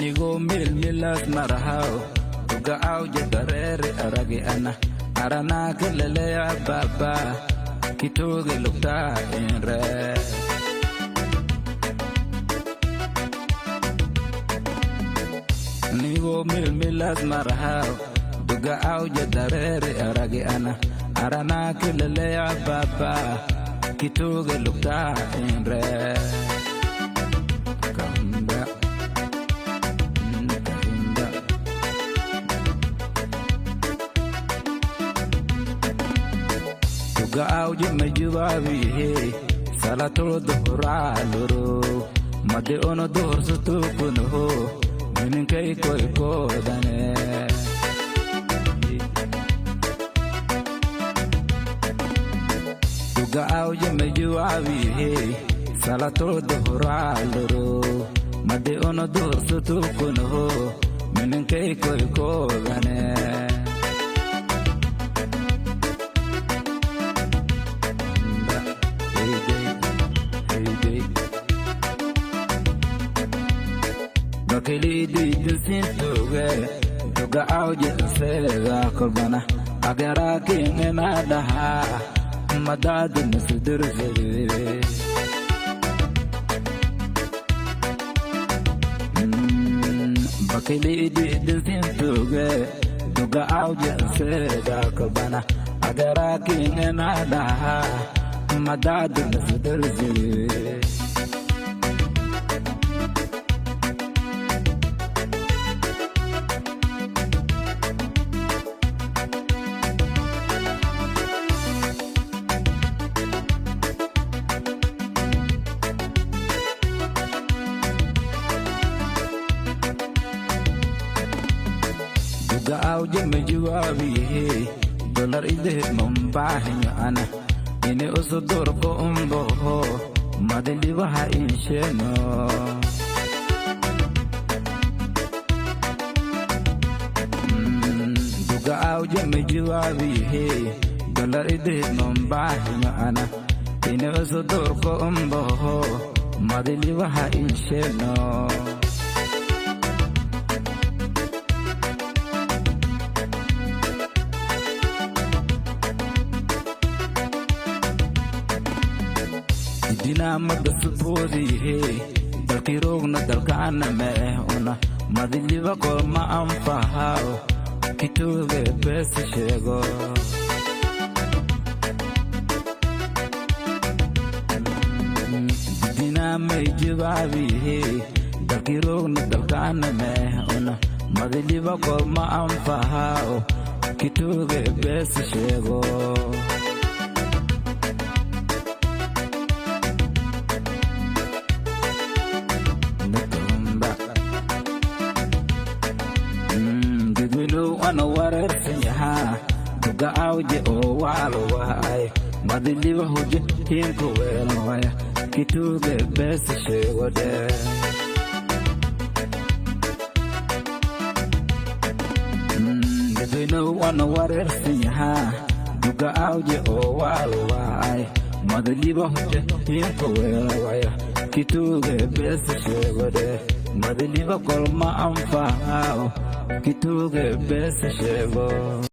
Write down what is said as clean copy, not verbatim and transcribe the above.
nigo mil milas marahao tuga au jadarere aragi ana arana kelele baba kitoge lukta enre nigo mil milas marahao tuga au jadarere aragi ana arana kelele baba kitoge lukta enre Gaaw jima jubabi salatul dhuhra luru made ono dhuhr sutu kunho minin kai koy ko dane gaaw jima jubabi salatul dhuhra luru made ono dhuhr sutu kunho minin kai koy ko dane Bakili di sintuge tuga auji sega kolbana agara kinge nadaha madad nasudur zere Bakili di sintuge tuga auji sega kolbana agara kinge nadaha madad nasudur zere Gaaw jima juwabi dolar ide mambahinya ana ini usudur ko umboho madeli waha insheno Gaaw jima juwabi dolar ide mambahinya ana ini usudur ko umboho madeli waha insheno Dina madasupodi dalkirogna dalkana meuna madiliva kol ma amfahao kituge bes shego Dina mejibabi dalkirogna dalkana meuna madiliva kol ma amfahao kituge bes shego Ano warer sinyaha tuga auji o walo waay madiliva huje hinko welo waya kituge bes shegode Gedino ano warer sinyaha tuga auji o walo waay madiliva huje hinko welo waya kituge bes shegode madiliva kolma amfahao kituge bes shego